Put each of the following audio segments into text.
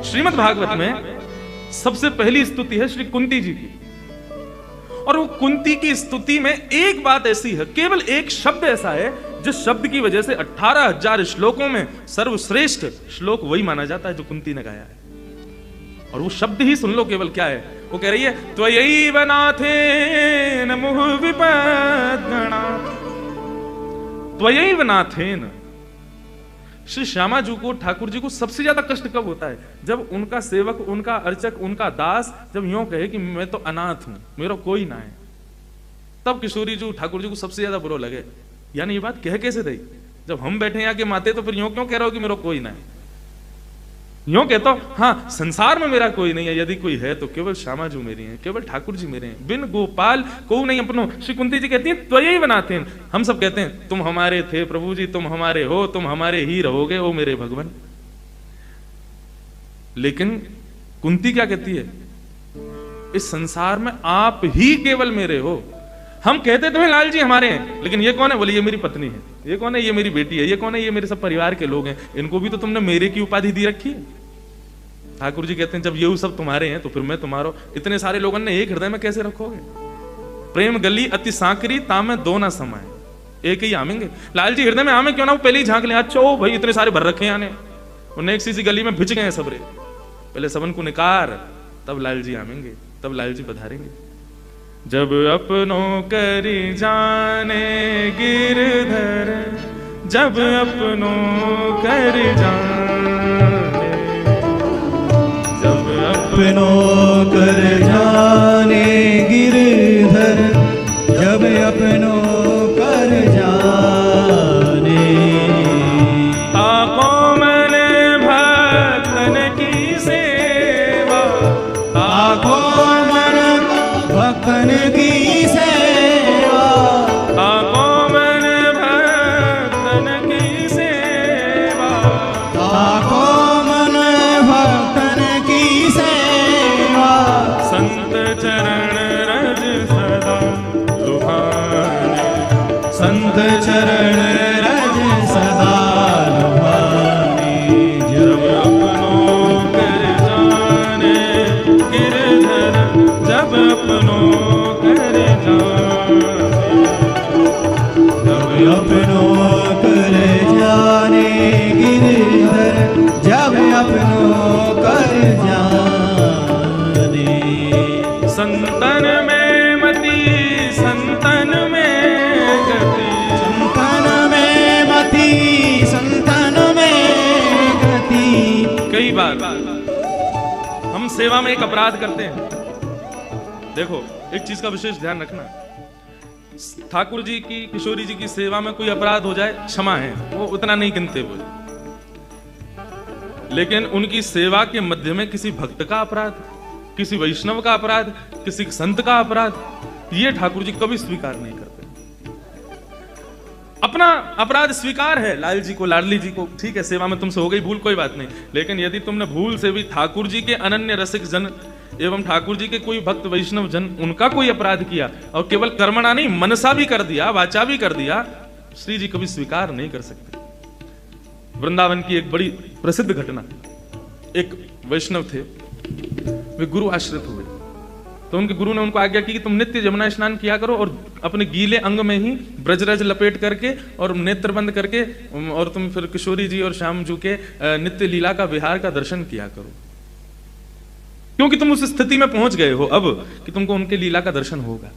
श्रीमद् भागवत में सबसे पहली स्तुति है श्री कुंती जी की, और वो कुंती की स्तुति में एक बात ऐसी है, केवल एक शब्द ऐसा है जिस शब्द की वजह से 18,000 श्लोकों में सर्वश्रेष्ठ श्लोक वही माना जाता है जो कुंती ने गाया है। और वो शब्द ही सुन लो केवल, क्या है वो कह रही है, त्वयैव नाथेन मुहुः विपद्गणा। त्वयैव नाथेन, श्री श्यामा जी को, ठाकुर जी को सबसे ज्यादा कष्ट कब होता है? जब उनका सेवक, उनका अर्चक, उनका दास जब यूं कहे कि मैं तो अनाथ हूं, मेरा कोई ना है, तब किशोरी जी ठाकुर जी को सबसे ज्यादा बुरा लगे। यानी ये बात कह कैसे रही? जब हम बैठे यहाँ के माते तो फिर यूं क्यों कह रहे हो कि मेरा कोई ना है? यूं कहता हूं, हाँ संसार में मेरा कोई नहीं है, यदि कोई है तो केवल श्यामा जी मेरी हैं, केवल ठाकुर जी मेरे हैं, बिन गोपाल को नहीं अपनो। श्री कुंती जी कहती हैं त्वयैव नाथेन। हम सब कहते हैं तुम हमारे थे प्रभु जी, तुम हमारे हो, तुम हमारे ही रहोगे ओ मेरे भगवान। लेकिन कुंती क्या कहती है? इस संसार में आप ही केवल मेरे हो। हम कहते तो हैं लाल जी हमारे हैं, लेकिन ये कौन है? बोले ये मेरी पत्नी है, ये कौन है? ये मेरी बेटी है, ये कौन है? ये मेरे सब परिवार के लोग हैं, इनको भी तो तुमने मेरे की उपाधि दी रखी है। ठाकुर जी कहते हैं जब ये सब तुम्हारे हैं तो फिर मैं तुम्हारा। इतने सारे लोगों ने एक हृदय में कैसे रखोगे? प्रेम गली अति सांकरी तामे दो ना समाए, एक ही आमेंगे। लाल जी हृदय में आमे क्यों ना, वो पहले ही झांक ले, अच्छा ओ भाई इतने सारे भर रखे हैं आने, उन्हें एक सी गली में भिज गए सबरे, पहले सबन को निकार, तब लाल जी आमेंगे, तब लाल जी पधारेंगे। जब अपनों करी जाने गिरधर, जब अपनों कर जाने, जब अपनों कर जाने गिरधर, जब अपनों कर जाने। ताको मैंने भक्तन की सेवा, ताको मन भक्तन की सेवा, ताको मैंने भक्तन की सेवा, ताको मन भक्तन की सेवा। संत चरण रज सदा लुभाने, संत चरण रज सदा लुभाने। जब अपनों कर जाने गिरधर, जब अपनों कर जाने, जब अपनों कर जाने गिरधर, जब अपनों कर जाने। संतन में मति, संतन में गति, संतन में मति, संतन में गति। कई बार हम सेवा में एक अपराध करते हैं। देखो एक चीज का विशेष ध्यान रखना, ठाकुर जी की, किशोरी जी की सेवा में कोई अपराध हो जाए क्षमा है, वो उतना नहीं गिनते वो, लेकिन उनकी सेवा के मध्य में किसी भक्त का अपराध, किसी वैष्णव का अपराध, किसी संत का अपराध, ये ठाकुर जी कभी स्वीकार नहीं करते। अपना अपराध स्वीकार है लाल जी को, लाडली जी को, ठीक है सेवा में तुमसे हो गई भूल, कोई बात नहीं, लेकिन यदि तुमने भूल से भी ठाकुर जी के अनन्य रसिक जन एवं ठाकुर जी के कोई भक्त वैष्णव जन, उनका कोई अपराध किया और केवल कर्मणा नहीं मनसा भी कर दिया, वाचा भी कर दिया, श्री जी कभी स्वीकार नहीं कर सकते। वृंदावन की एक बड़ी प्रसिद्ध घटना, एक वैष्णव थे, वे गुरु आश्रित हुए, तो उनके गुरु ने उनको आज्ञा की कि तुम नित्य यमुना स्नान किया करो और अपने गीले अंग में ही ब्रजरज लपेट करके और नेत्र बंद करके, और तुम फिर किशोरी जी और श्याम जी के नित्य लीला का विहार का दर्शन किया करो, क्योंकि तुम उस स्थिति में पहुंच गए हो अब कि तुमको उनके लीला का दर्शन होगा।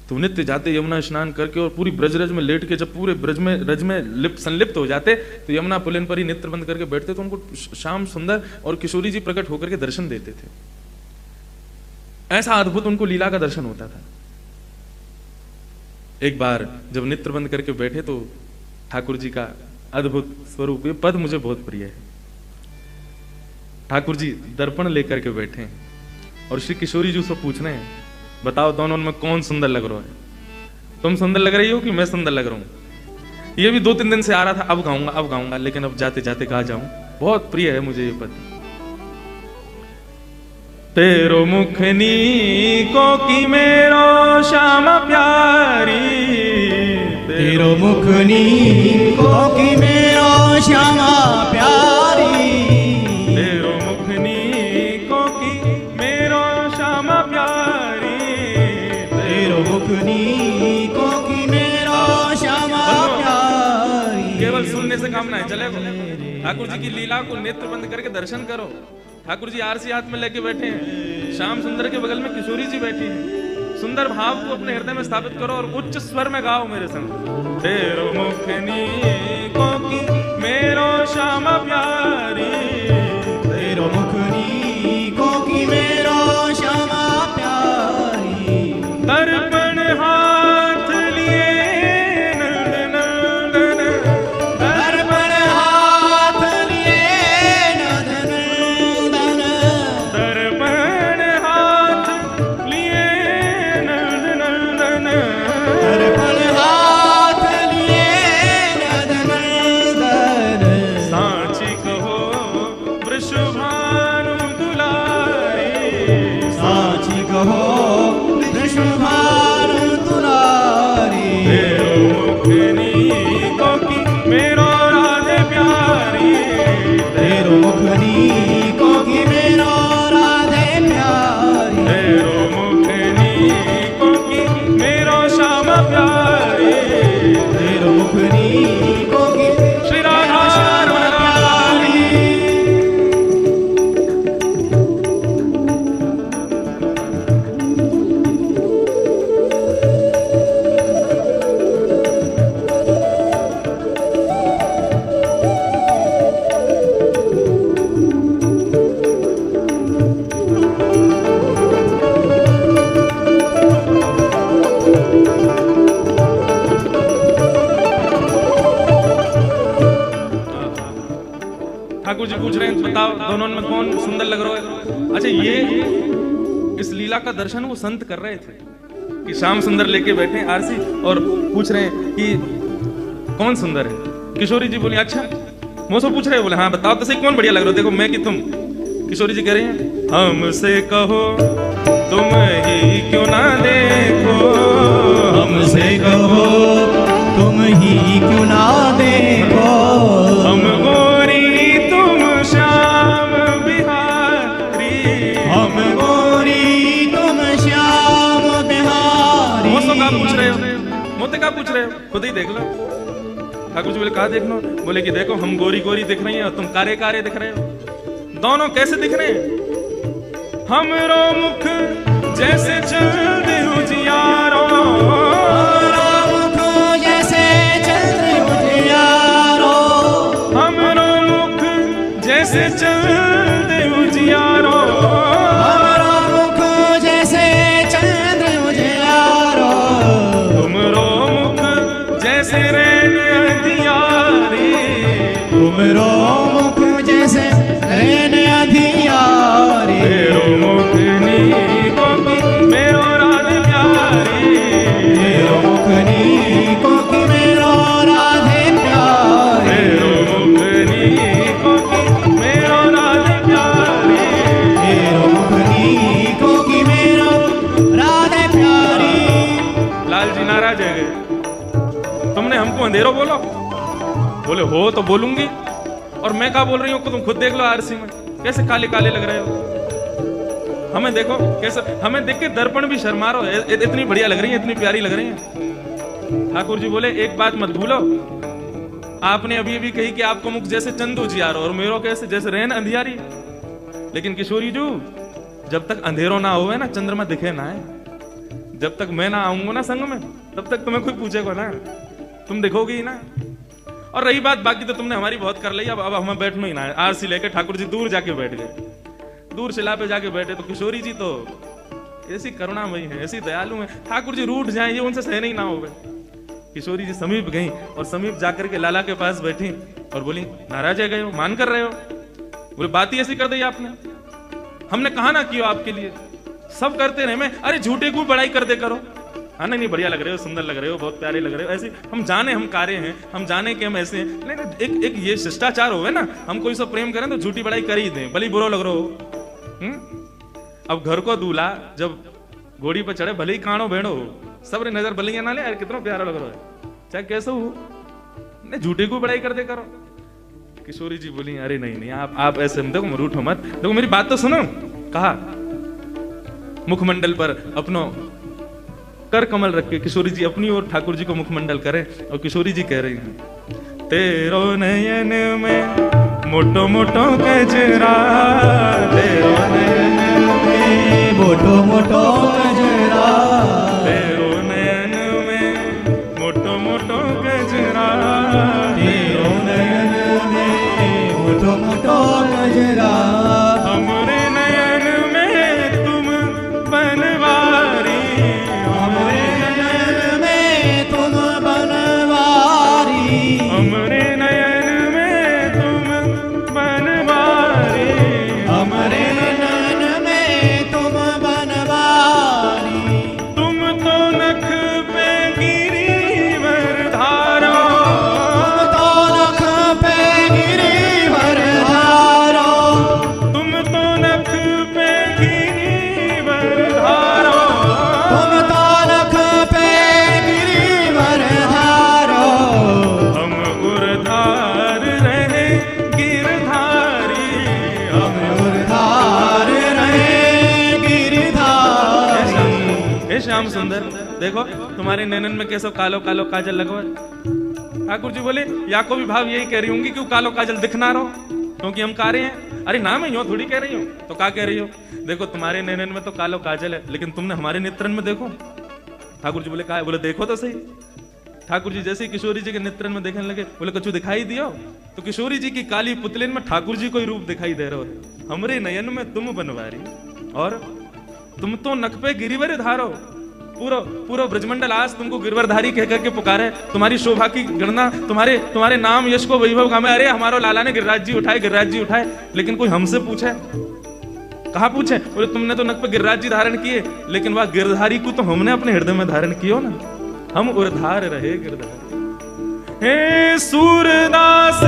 तो नित्य जाते यमुना स्नान करके और पूरी ब्रजरज में लेट के जब पूरे ब्रज में रज में संलिप्त हो जाते, तो यमुना पुलिन पर ही नेत्र बंद करके बैठते, तो उनको श्याम सुंदर और किशोरी जी प्रकट होकर के दर्शन देते थे। ऐसा अद्भुत उनको लीला का दर्शन होता था। एक बार जब नेत्र बंद करके बैठे तो ठाकुर जी का अद्भुत स्वरूप, ये पद मुझे बहुत प्रिय है। ठाकुर जी दर्पण लेकर के बैठे हैं और श्री किशोरी जी से पूछ रहे हैं, बताओ दोनों में कौन सुंदर लग रहा है? तुम सुंदर लग रही हो कि मैं सुंदर लग रहा हूं? ये भी 2-3 दिन से आ रहा था, अब गाऊंगा, लेकिन अब जाते जाते कहा जाऊं। बहुत प्रिय है मुझे ये पद। तेरो मुखनी को की मेरो श्याम प्यारी, तेरो मुखनी को की मेरो श्याम प्यारी, तेरो मुखनी कामना है, चले ठाकुर जी की लीला को नेत्र बंद करके दर्शन करो। ठाकुर जी आरसी हाथ में लेके बैठे हैं, श्याम सुंदर के बगल में किशोरी जी बैठी हैं। सुंदर भाव को अपने हृदय में स्थापित करो और उच्च स्वर में गाओ मेरे संग। तेरो मुखनी को की मेरो श्याम प्यारी, तेरो मुखनी को की मेरो श्यामा प्यारी। दर्पण हाथ लिए नंदन नंदन, दर्पण हाथ लिए नंदन नंदन, दर्पण हाथ लिए नंदन नंदन, दर्पण हाथ लिए नंदन नंदन। साची कहो वृषभानु दुलारी, साची कहो वृषभानु दुलारी। तेरो मुखनी को की मेरो राधे प्यारी, तेरो मुखनी को की मेरो राधे प्यारी। तेरो मुखनी को की मेरो श्याम प्यारी, तेरो मुखनी को की श्री राधा रमण रानी। ठाकुर जी पूछ रहे हैं बताओ दोनों में कौन सुंदर लग रहा है। अच्छा ये इस लीला का दर्शन वो संत कर रहे थे कि श्याम सुंदर लेके बैठे हैं आरसी और पूछ रहे हैं कि कौन सुंदर है। किशोरी जी बोली अच्छा मुझसे पूछ रहे हैं, बोले हाँ बताओ तो सही कौन बढ़िया लग रहा हो, देखो मैं कि तुम। किशोरी जी कह रही हैं हमसे कहो तुम ही क्यों ना देखो, हमसे कहो तुम ही क्यों ना देखो। हम गोरी तुम श्याम बिहारी, हम गोरी तुम श्याम बिहारी। मुझसे क्या पूछ रहे हो, मुझसे क्या पूछ रहे हो, खुद ही देख लो। ठाकुर जी बोले कहा देख लो, बोले कि देखो हम गोरी गोरी दिख रही हैं और तुम कारे कारे दिख रहे हो। दोनों कैसे दिख रहे हैं, हमरो मुख जैसे चंद्र उजियारो, हमारा मुख जैसे चंद्र उजियारो। हमरो मुख जैसे चंद्र उजियारो, हमारा मुख जैसे चंद्र उजियारो। तुमरो मुख जैसे रैन अंधियारी, तुमरो मुख जैसे रैन अंधियारी। तेरो मुखनी को की मेरो राधे प्यारी, तेरो मुखनी को की मेरो राधे प्यारी। तेरो मुखनी को की मेरो राधे प्यारी। तेरो मुखनी को की मेरो राधे प्यारी। लाल जी नाराज है तुमने हमको अंधेरो बोलो, बोले हो तो बोलूंगी और मैं क्या बोल रही हूँ तुम खुद देख लो आरसी में कैसे काले काले लग रहे हो। हमें देखो कैसे, हमें देख के दर्पण भी शर्मा रहे हो, इतनी बढ़िया लग रही है, इतनी प्यारी लग रही है। ठाकुर जी बोले एक बात मत भूलो, आपने अभी अभी कही कि आपको मुख जैसे चंद उजियारो और मेरो कैसे जैसे रैन अंधियारी। लेकिन किशोरी जी जब तक अंधेरो ना होवे ना चंद्रमा दिखे ना है, जब तक मैं ना आऊंगा ना संग में तब तक तुम्हें कोई पूछेगा ना, तुम देखोगे ही ना। और रही बात बाकी तो तुमने हमारी बहुत कर ली, अब हमें बैठना ही ना है। आरसी लेके ठाकुर जी दूर जाके बैठ गए, दूर शिला पे जाके बैठे। तो किशोरी जी तो ऐसी करुणामयी है, ऐसी दयालु है, ठाकुर जी रूठ जाए ये उनसे सहन ही ना हो गए। किशोरी जी समीप गई और समीप जाकर के लाला के पास बैठी और बोली नाराज है गए हो, मान कर रहे हो। बोले बात ही ऐसी कर दी आपने, हमने कहा ना किया आपके लिए, सब करते रहे। मैं अरे झूठे को बड़ाई कर दे करो, हाँ नहीं बढ़िया लग रहे हो, सुंदर लग रहे हो, बहुत प्यारे लग रहे हो। ऐसे हम जाने हम कार्य हैं, हम जाने कि हम ऐसे हैं। नहीं एक ये शिष्टाचार हो ना, हम कोई सब प्रेम करें तो झूठी बड़ाई कर ही दें, भले बुरो लग रहे हो। अब घर को दूल्हा जब घोड़ी पर चढ़े भले ही कानो भेड़ो हो, सब रे नजर भले ना ले यार कितना प्यारा लग रहा है, चाहे कैसे हो, नहीं झूठे को बड़ाई कर दे करो। किशोरी जी बोली अरे नहीं नहीं आप ऐसे देखो रूठो मत, देखो मेरी बात तो सुनो। कहा मुखमंडल पर अपनो कर कमल रख के किशोरी जी अपनी और ठाकुर जी को मुखमंडल करें और किशोरी जी कह रही हैं तेरो नयन में मोटो मोटो कजरा, तेरो नयन में मोटो मोटो कजरा, तेरो नयन में मोटो मोटो कजरा, तेरो नयन में मोटो मोटो कजरा, हमरे नयन में तुम बनवारी, हमरे नयन में तुम बनवारी, हमरे नयन में तुम बनवारी, हमरे नयन में तुम बनवारी, तुम तो नख पे गिरिवर धारो, तुम तो नख पे गिरिवर धारो, तुम तो नख पे गिरिवर धारो, तुम तो नख पे गिरिवर धारो, हम उर्धार रहे गिरधारी, हम उर्धार रहे गिरधारी। हे श्याम सुंदर, देखो तुम्हारे नैनन में कैसो कालो कालो काजल लगवा। ठाकुर जी बोले या को भी भाव यही कह रही होंगी क्यों कालो काजल दिखना रहो, क्योंकि हम कारे हैं। अरे ना मैं यूं थोड़ी कह रही हूँ, तो क्या कह रही हो? देखो तुम्हारे नैनन में तो कालो काजल है, लेकिन तुमने हमारे नेत्रन में देखो। ठाकुर जी बोले का है? बोले देखो तो सही। ठाकुर जी जैसे ही किशोरी जी के नेत्रन में देखने लगे, बोले कछु दिखाई दियो? तो किशोरी जी की काली पुतलिन में ठाकुर जी को ही रूप दिखाई दे रहा है। हमरे नयन में तुम बनवारी, और तुम तो नख पे गिरिवर धारो। पूरा पूरा ब्रजमंडल आज तुमको गिरवरधारी कह करके पुकारे, तुम्हारी शोभा की गणना, तुम्हारे नाम यश को वैभव गामे। अरे हमारो लाला ने गिरिराज जी उठाए, गिरिराज जी उठाए, लेकिन कोई हमसे पूछे? कहा पूछे? बोले तुमने तो नख पे गिरिराज जी धारण किए, लेकिन वह गिरधारी को तो हमने अपने हृदय में धारण कियो ना। हम उर्धार रहे गिरधारी। हे सूरदास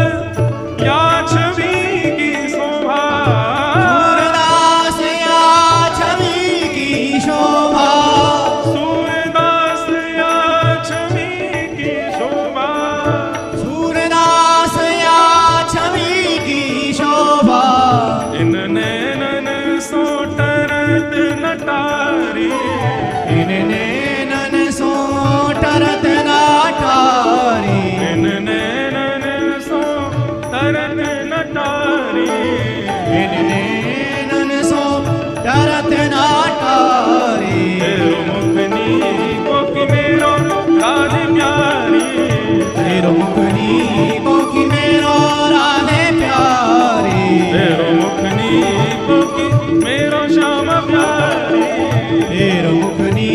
या छवि की शोभा, सूरदास या छवि की शोभा, सूरदास या छवि की शोभा, सूरदास या छवि की शोभा, इन नैनन सो टरत नटारी, इन नैनन सो टरत नाटारी, इन नैनन सो तरत नटारी, इन नैनन सो टरत नाटारी, तेरो मुखनी को कि मेरो राधे प्यारी, तेरो मुखनी को कि मेरो राधे प्यारी, तेरो मुखनी को कि मेरो श्याम प्यारी, तेरो मुखनी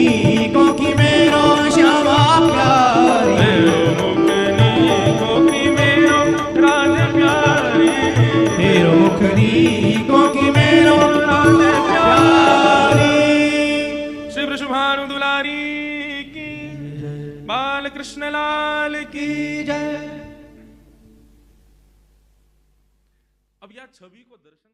को कि मेरो श्यामा प्यारी, तेरो मुखनी को कि मेरो राधे प्यारी, तेरो मुखनी को कि मेरो राधे प्यारी। श्री वृषभानु दुलारी की, बाल कृष्ण लाल की जय। अब यह छवि को दर्शन